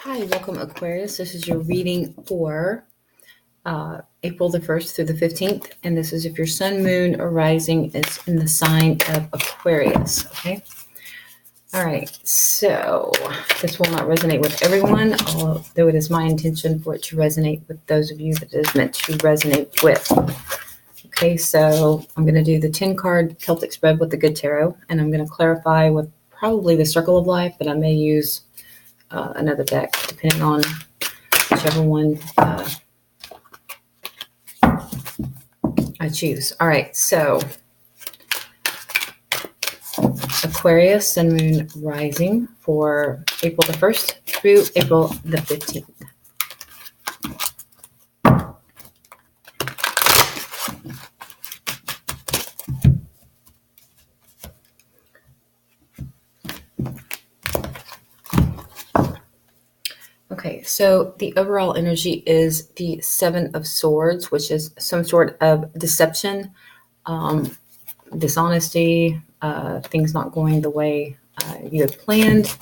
Hi, welcome Aquarius. This is your reading for April the 1st through the 15th. And this is if your sun, moon, or rising is in the sign of Aquarius. Okay. All right. So this will not resonate with everyone, although it is my intention for it to resonate with those of you that it is meant to resonate with. Okay. So I'm going to do the 10 card Celtic spread with the Good Tarot, and I'm going to clarify with probably the Circle of Life, but I may use another deck, depending on whichever one I choose. All right, so Aquarius, Sun, Moon, Rising for April the 1st through April the 15th. Okay, so the overall energy is the Seven of Swords, which is some sort of deception, dishonesty, things not going the way you had planned.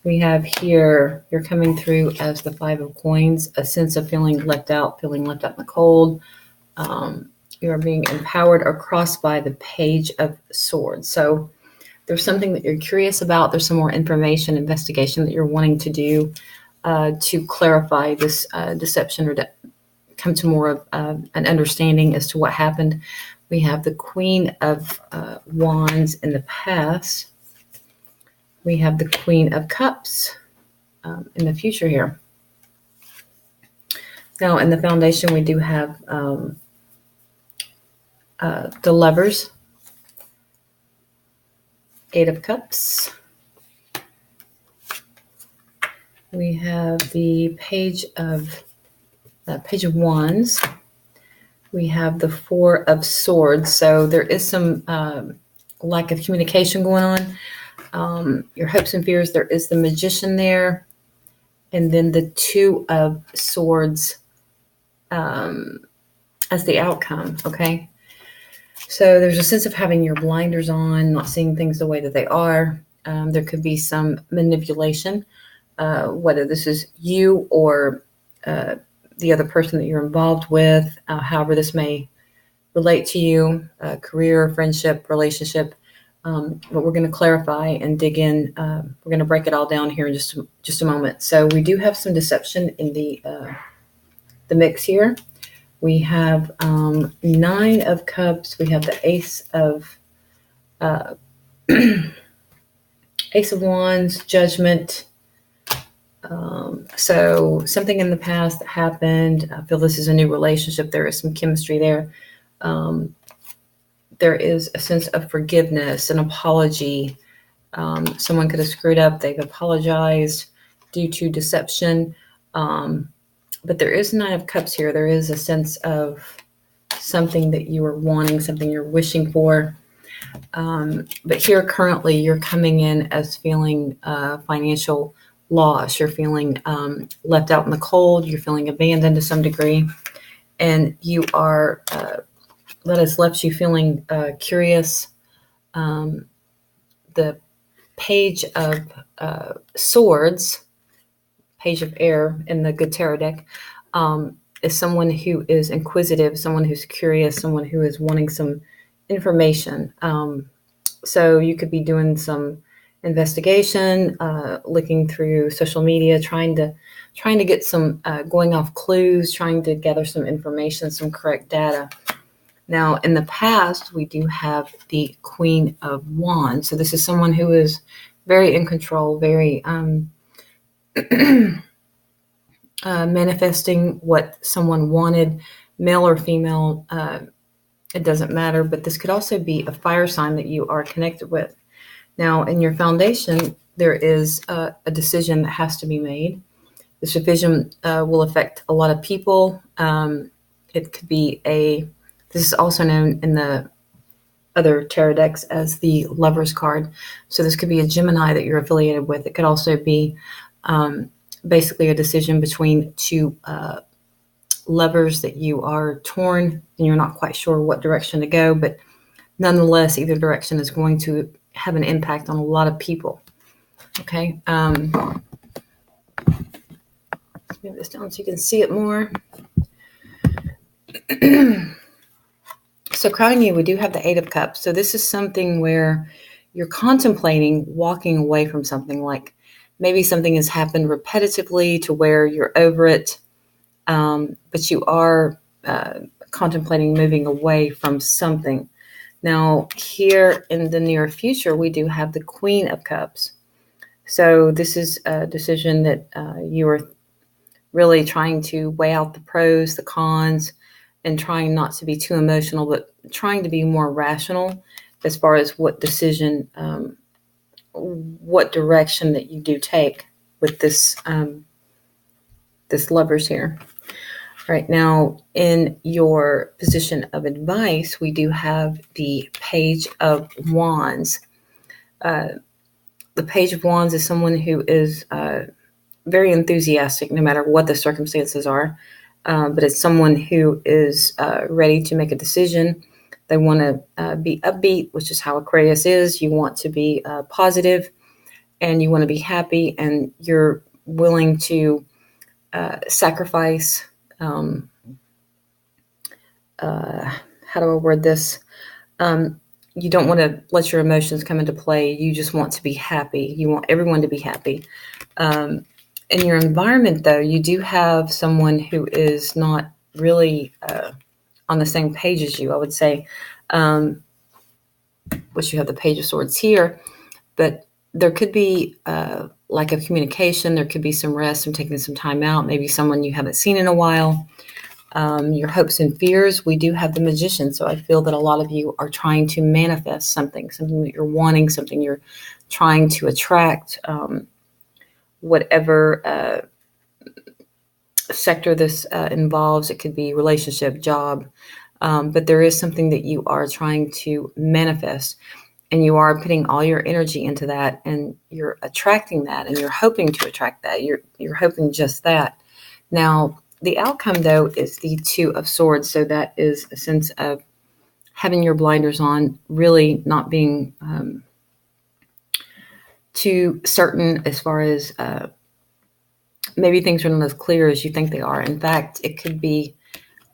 We have here, you're coming through as the Five of Coins, a sense of feeling left out in the cold. You are being empowered or crossed by the Page of Swords. So there's something that you're curious about. There's some more information, investigation that you're wanting to do to clarify this deception or to come to more of an understanding as to what happened. We have the Queen of Wands in the past. We have the Queen of Cups in the future here. Now, in the foundation, we do have the Lovers, Eight of Cups. We have the Page of Wands. We have the Four of Swords. So there is some lack of communication going on. Your hopes and fears. There is the Magician there, and then the Two of Swords as the outcome. Okay. So there's a sense of having your blinders on, not seeing things the way that they are. There could be some manipulation, whether this is you or the other person that you're involved with, however this may relate to you, career, friendship, relationship. But we're going to clarify and dig in. We're going to break it all down here in just a moment. So we do have some deception in the mix here. We have Nine of Cups. We have the Ace of Wands, Judgment. So something in the past that happened. I feel this is a new relationship. There is some chemistry there. There is a sense of forgiveness, an apology. Someone could have screwed up. They've apologized due to deception. But there is Nine of Cups here. There is a sense of something that you are wanting, something you're wishing for. But here currently you're coming in as feeling financial loss. You're feeling left out in the cold. You're feeling abandoned to some degree. And you are, that has left you feeling curious. The Page of Swords, Page of Air in the Good Tarot deck, is someone who is inquisitive, someone who's curious, someone who is wanting some information. So you could be doing some investigation, looking through social media, trying to get some going off clues, trying to gather some information, some correct data. Now, in the past, we do have the Queen of Wands. So this is someone who is very in control, very manifesting what someone wanted, male or female, it doesn't matter, but this could also be a fire sign that you are connected with. Now, in your foundation, there is a decision that has to be made. This decision will affect a lot of people. It could be this is also known in the other tarot decks as the Lover's card. So this could be a Gemini that you're affiliated with. It could also be basically a decision between two lovers that you are torn and you're not quite sure what direction to go, but nonetheless, either direction is going to have an impact on a lot of people. Okay. Let's move this down so you can see it more. So crowning you, we do have the Eight of Cups. So this is something where you're contemplating walking away from something, like maybe something has happened repetitively to where you're over it, but you are contemplating moving away from something. Now, here in the near future, we do have the Queen of Cups. So this is a decision that you are really trying to weigh out the pros, the cons, and trying not to be too emotional, but trying to be more rational as far as what decision, what direction that you do take with this this Lovers here. Right now, in your position of advice, we do have the Page of Wands. The Page of Wands is someone who is very enthusiastic, no matter what the circumstances are. But it's someone who is ready to make a decision. They want to be upbeat, which is how Aquarius is. You want to be positive, and you want to be happy, and you're willing to sacrifice. How do I word this? You don't want to let your emotions come into play. You just want to be happy. You want everyone to be happy. In your environment, though, you do have someone who is not really on the same page as you, I would say. Which you have the Page of Swords here, but there could be lack of communication. There could be some rest, some taking some time out, maybe someone you haven't seen in a while. Your hopes and fears, we do have the Magician. So I feel that a lot of you are trying to manifest something that you're wanting, something you're trying to attract, whatever sector this involves. It could be relationship, job, but there is something that you are trying to manifest, and you are putting all your energy into that, and you're attracting that, and you're hoping to attract that. You're hoping just that. Now, the outcome, though, is the Two of Swords. So that is a sense of having your blinders on, really not being too certain as far as maybe things are not as clear as you think they are. In fact, it could be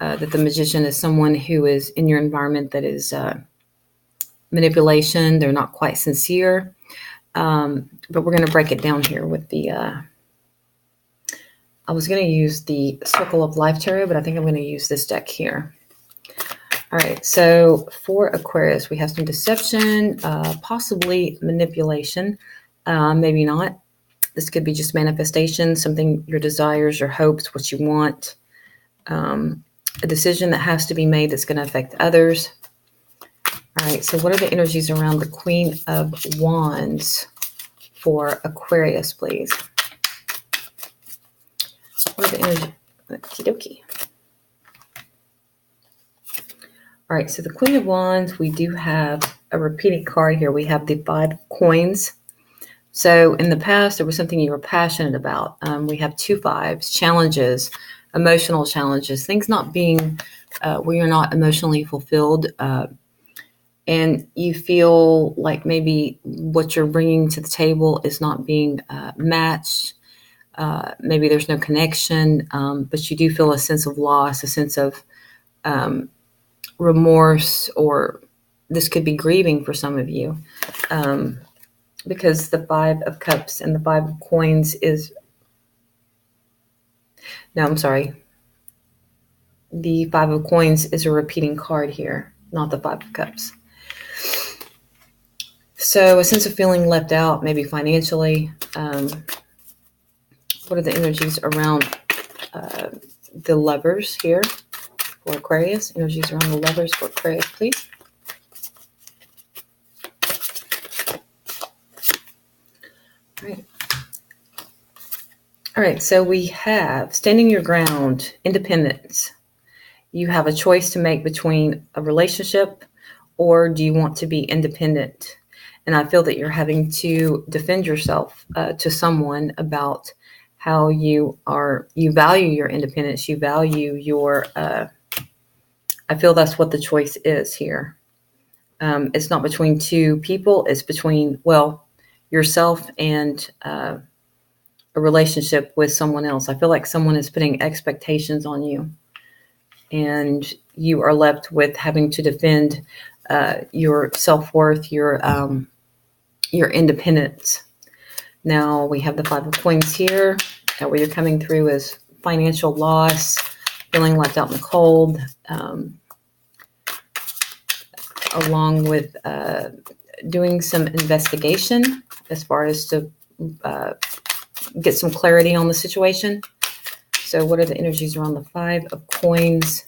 that the Magician is someone who is in your environment that is manipulation. They're not quite sincere. But we're going to break it down here with the... I was going to use the Circle of Life Tarot, but I think I'm going to use this deck here. All right, so for Aquarius, we have some deception, possibly manipulation, maybe not. This could be just manifestation, something, your desires, your hopes, what you want, a decision that has to be made that's going to affect others. All right, so what are the energies around the Queen of Wands for Aquarius, please? What are the energies? Okie dokie. All right, so the Queen of Wands, we do have a repeating card here. We have the Five of Coins. So in the past, there was something you were passionate about. We have two fives, challenges, emotional challenges, things not being where you're not emotionally fulfilled. And you feel like maybe what you're bringing to the table is not being matched. Maybe there's no connection, but you do feel a sense of loss, a sense of remorse, or this could be grieving for some of you, because the Five of Cups and the Five of Coins is... No, I'm sorry. The Five of Coins is a repeating card here, not the Five of Cups. So a sense of feeling left out, maybe financially. What are the energies around the Lovers here for Aquarius? Energies around the Lovers for Aquarius, please. All right, so we have standing your ground, independence. You have a choice to make between a relationship, or do you want to be independent? And I feel that you're having to defend yourself to someone about how you value your independence, you value your, I feel that's what the choice is here. It's not between two people, it's between, well, yourself and a relationship with someone else. I feel like someone is putting expectations on you, and you are left with having to defend your self-worth, your independence. Now we have the Five of Coins here. Where you're coming through is financial loss, feeling left out in the cold, along with doing some investigation as far as to get some clarity on the situation. So what are the energies around the Five of Coins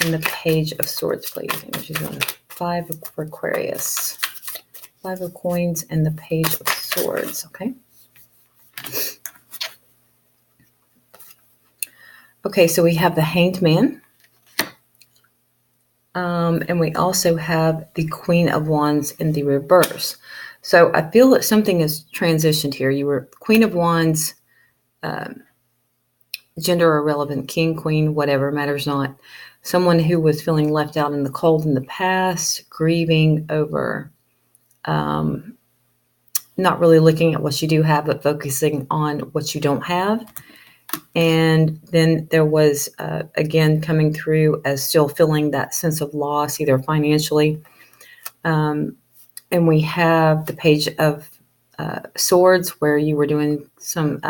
and the Page of Swords, please? Energies around the Five of Aquarius. Five of Coins and the Page of Swords, okay? Okay, so we have the Hanged Man. And we also have the Queen of Wands in the reverse. So I feel that something has transitioned here. You were Queen of Wands, gender irrelevant, king, queen, whatever, matters not. Someone who was feeling left out in the cold in the past, grieving over not really looking at what you do have, but focusing on what you don't have. And then there was, again, coming through as still feeling that sense of loss, either financially. And we have the Page of Swords, where you were doing some,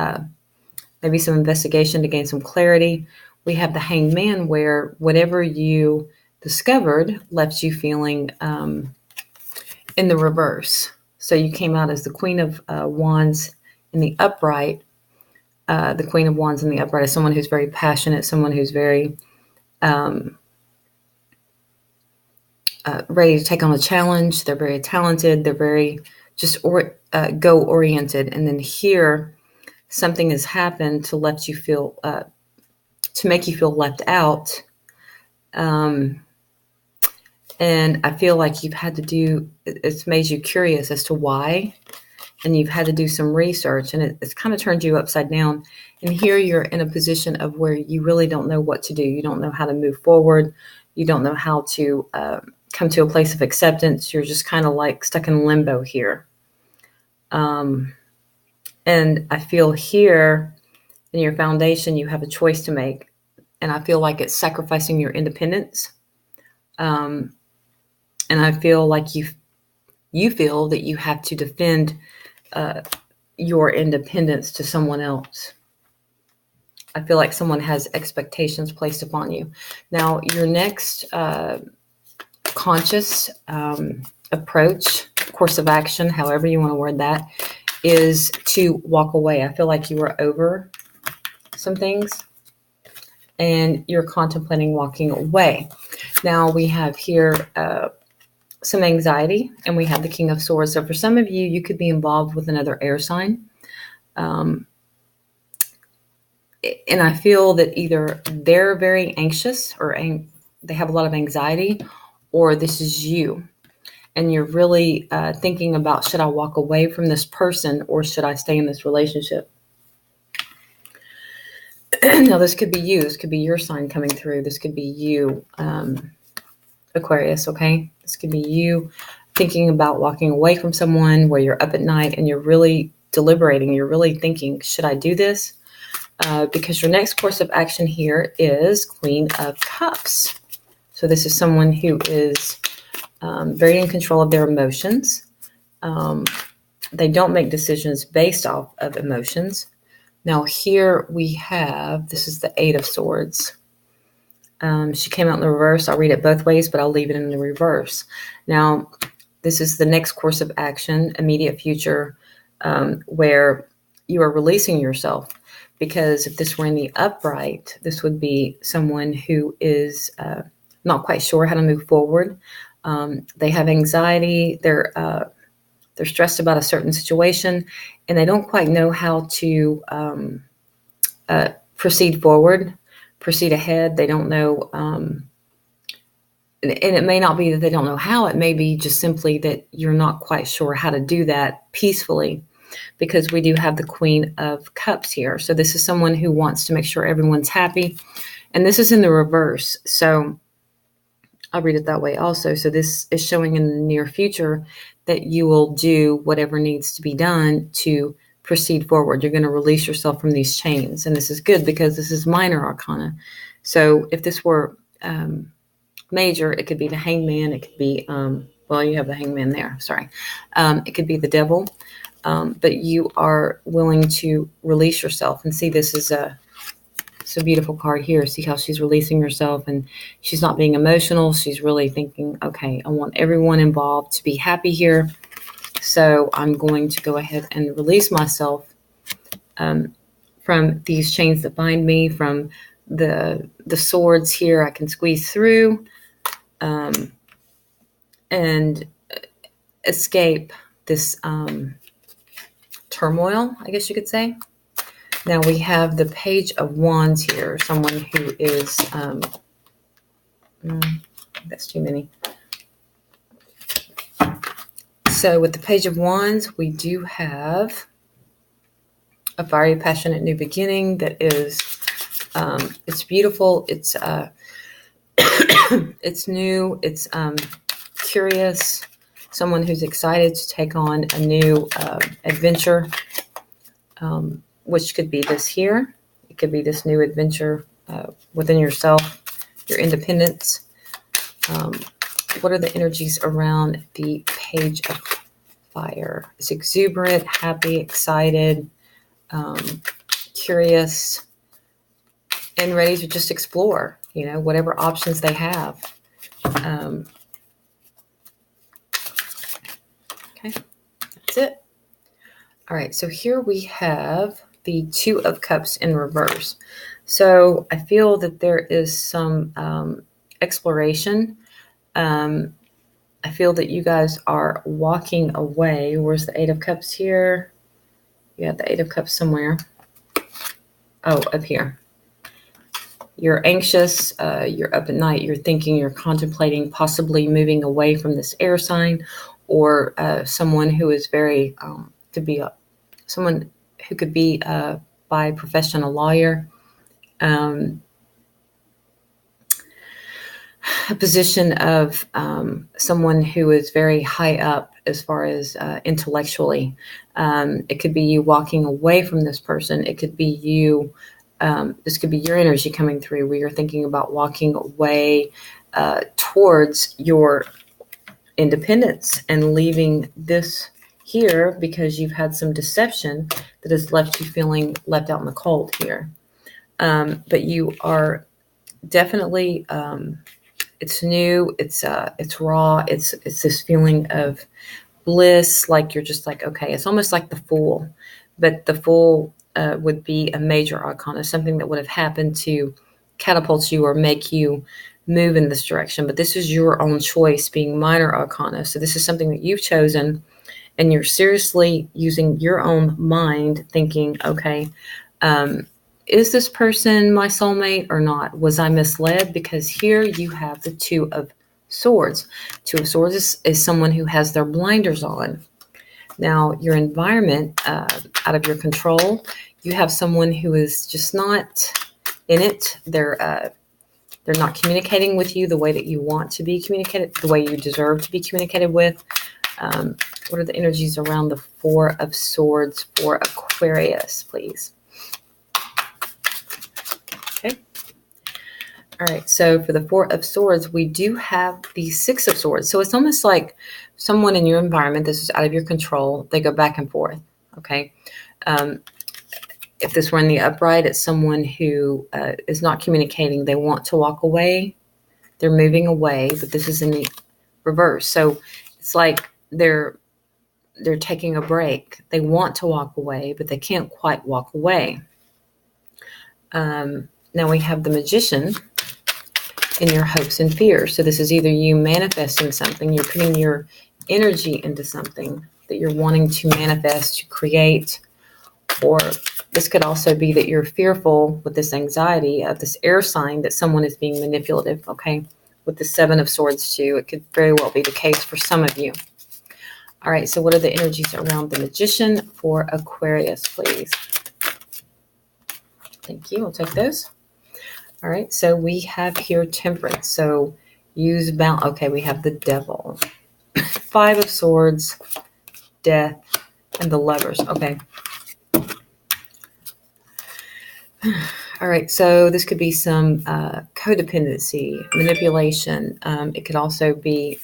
maybe some investigation to gain some clarity. We have the Hanged Man, where whatever you discovered left you feeling in the reverse. So you came out as the Queen of Wands in the upright. The Queen of Wands in the upright is someone who's very passionate, someone who's very ready to take on a challenge. They're very talented. They're very just go-oriented. And then here, something has happened to let you feel, to make you feel left out. And I feel like you've had to do, it's made you curious as to why. And you've had to do some research, and it's kind of turned you upside down. And here you're in a position of where you really don't know what to do. You don't know how to move forward. You don't know how to come to a place of acceptance. You're just kind of like stuck in limbo here. And I feel here in your foundation, you have a choice to make. And I feel like it's sacrificing your independence. And I feel like you feel that you have to defend your independence to someone else. I feel like someone has expectations placed upon you. Now, your next conscious approach, course of action, however you want to word that, is to walk away. I feel like you are over some things and you're contemplating walking away. Now, we have here some anxiety, and we have the King of Swords. So for some of you, you could be involved with another air sign. And I feel that either they're very anxious or they have a lot of anxiety, or this is you. And you're really thinking about, should I walk away from this person or should I stay in this relationship? Now, this could be you. This could be your sign coming through. This could be you, Aquarius, okay? This could be you thinking about walking away from someone where you're up at night and you're really deliberating. You're really thinking, should I do this? Because your next course of action here is Queen of Cups. So this is someone who is very in control of their emotions. They don't make decisions based off of emotions. Now here we have, this is the Eight of Swords. She came out in the reverse. I'll read it both ways, but I'll leave it in the reverse. Now, this is the next course of action, immediate future, where you are releasing yourself. Because if this were in the upright, this would be someone who is not quite sure how to move forward. They have anxiety. They're stressed about a certain situation, and they don't quite know how to proceed forward. Proceed ahead. They don't know, and it may not be that they don't know how. It may be just simply that you're not quite sure how to do that peacefully, because we do have the Queen of Cups here. So this is someone who wants to make sure everyone's happy, and this is in the reverse. So I'll read it that way also. So this is showing in the near future that you will do whatever needs to be done to proceed forward. You're going to release yourself from these chains. And this is good because this is minor arcana. So if this were major, it could be the hangman. It could be, well, you have the hangman there. Sorry. It could be the devil. But you are willing to release yourself. And see, this is it's a beautiful card here. See how she's releasing herself, and she's not being emotional. She's really thinking, okay, I want everyone involved to be happy here. So I'm going to go ahead and release myself from these chains that bind me, from the swords here. I can squeeze through and escape this turmoil, I guess you could say. Now we have the Page of Wands here, someone who is, that's too many. So with the Page of Wands, we do have a fiery, passionate new beginning that is, it's beautiful, it's it's new, it's curious, someone who's excited to take on a new adventure, which could be this here. It could be this new adventure within yourself, your independence. What are the energies around the Page of Fire? It's exuberant, happy, excited, curious, and ready to just explore, you know, whatever options they have. Okay, that's it. All right, so here we have the Two of Cups in reverse. So I feel that there is some exploration. I feel that you guys are walking away. Where's the Eight of Cups here? You have the Eight of Cups somewhere. Oh, up here. You're anxious. You're up at night. You're thinking, you're contemplating possibly moving away from this air sign, or someone who is very, could be someone who could be by profession a lawyer, a position of someone who is very high up as far as intellectually. It could be you walking away from this person. It could be you, this could be your energy coming through where you're thinking about walking away towards your independence and leaving this here because you've had some deception that has left you feeling left out in the cold here. But you are definitely, it's new, it's raw, it's this feeling of bliss, like you're just like, okay, it's almost like the Fool, but the Fool would be a major arcana, something that would have happened to catapult you or make you move in this direction. But this is your own choice, being minor arcana. So this is something that you've chosen, and you're seriously using your own mind, thinking, okay, is this person my soulmate or not? Was I misled? Because here you have the Two of Swords. Two of Swords is someone who has their blinders on. Now, your environment, out of your control, you have someone who is just not in it. They're not communicating with you the way that you want to be communicated, the way you deserve to be communicated with. What are the energies around the Four of Swords for Aquarius, please? Okay. All right. So for the Four of Swords, we do have the Six of Swords. So it's almost like someone in your environment, this is out of your control. They go back and forth. Okay. If this were in the upright, it's someone who is not communicating. They want to walk away. They're moving away, but this is in the reverse. So it's like they're taking a break. They want to walk away, but they can't quite walk away. Now we have the Magician in your hopes and fears. So this is either you manifesting something, you're putting your energy into something that you're wanting to manifest, to create, or this could also be that you're fearful with this anxiety of this air sign that someone is being manipulative, okay? With the Seven of Swords too, it could very well be the case for some of you. All right, so what are the energies around the Magician for Aquarius, please? Thank you, I'll take those. All right, so we have here Temperance. So use balance. Okay, we have the Devil. Five of Swords, Death, and the Lovers. Okay. All right, so this could be some codependency, manipulation. It could also be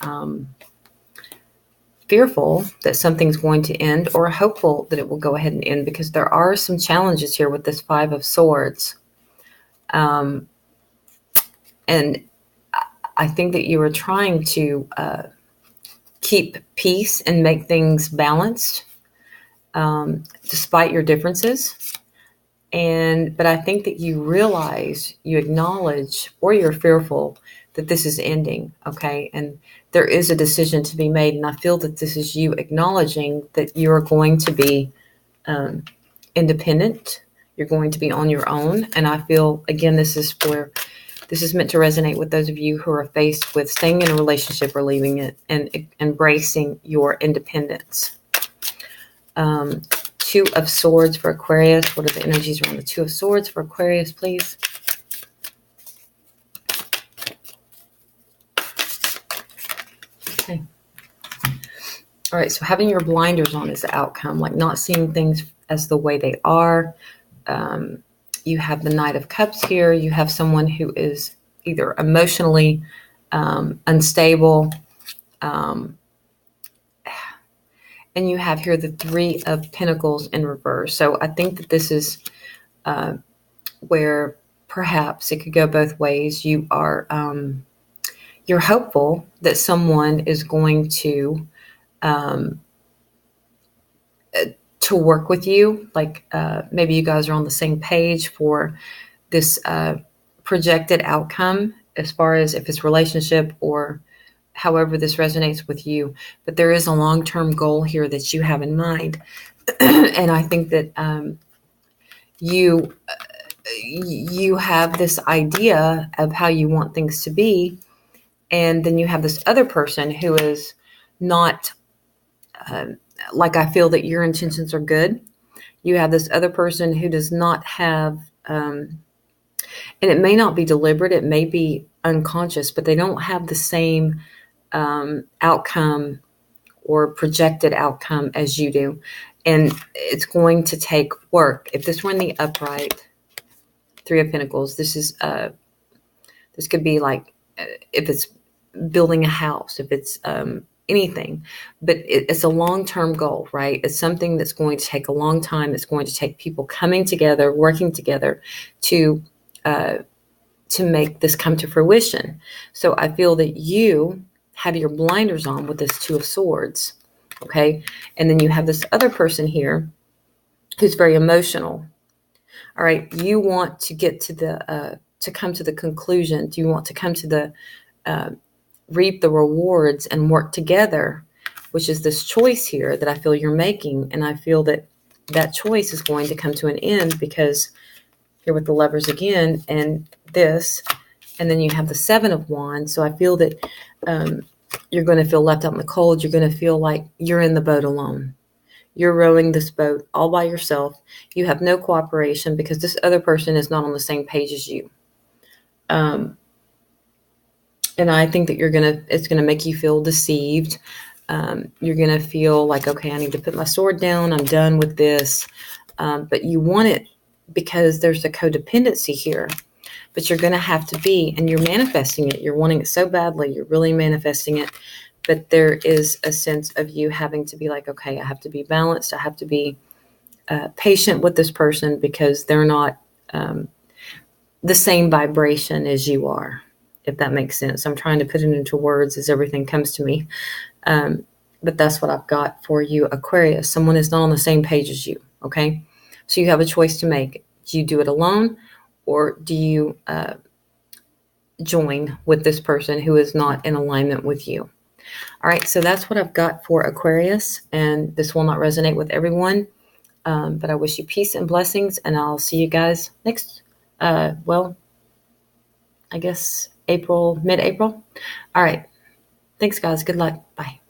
fearful that something's going to end, or hopeful that it will go ahead and end, because there are some challenges here with this Five of Swords. And I think that you are trying to keep peace and make things balanced, despite your differences. But I think that you realize, you acknowledge, or you're fearful that this is ending, okay? And there is a decision to be made, and I feel that this is you acknowledging that you're going to be independent. You're going to be on your own, and I feel, again, this is meant to resonate with those of you who are faced with staying in a relationship or leaving it, and embracing your independence. Two of Swords for Aquarius. What are the energies around the Two of Swords for Aquarius, please? Okay. All right, so having your blinders on is the outcome, like not seeing things as the way they are. You have the Knight of Cups here. You have someone who is either emotionally unstable, and you have here the Three of Pentacles in reverse. So I think that this is where perhaps it could go both ways. You are you're hopeful that someone is going to work with you. Like maybe you guys are on the same page for this projected outcome, as far as if it's relationship or however this resonates with you. But there is a long-term goal here that you have in mind. And I think that you have this idea of how you want things to be. And then you have this other person who is not, like, I feel that your intentions are good. You have this other person who does not have, and it may not be deliberate, it may be unconscious, but they don't have the same outcome or projected outcome as you do. And it's going to take work. If this were in the upright, Three of Pentacles, this could be like, if it's building a house, if it's anything, but it's a long-term goal, right? It's something that's going to take a long time. It's going to take people coming together, working together to make this come to fruition. So I feel that you have your blinders on with this Two of Swords, okay? And then you have this other person here who's very emotional. All right, you want to get to to come to the conclusion. Do you want to come to the reap the rewards and work together, which is this choice here that I feel you're making. And I feel that that choice is going to come to an end, because here with the Lovers again, and this, and then you have the Seven of Wands. So I feel that you're going to feel left out in the cold. You're going to feel like you're in the boat alone. You're rowing this boat all by yourself. You have no cooperation because this other person is not on the same page as you. And I think that it's going to make you feel deceived. You're going to feel like, okay, I need to put my sword down. I'm done with this. But you want it because there's a codependency here. But you're going to have to be, and you're manifesting it. You're wanting it so badly. You're really manifesting it. But there is a sense of you having to be like, okay, I have to be balanced. I have to be patient with this person because they're not the same vibration as you are, if that makes sense. I'm trying to put it into words as everything comes to me. But that's what I've got for you, Aquarius. Someone is not on the same page as you, okay? So you have a choice to make. Do you do it alone, or do you join with this person who is not in alignment with you? All right, so that's what I've got for Aquarius, and this will not resonate with everyone, but I wish you peace and blessings, and I'll see you guys next, I guess mid-April. All right, thanks, guys. Good luck. Bye.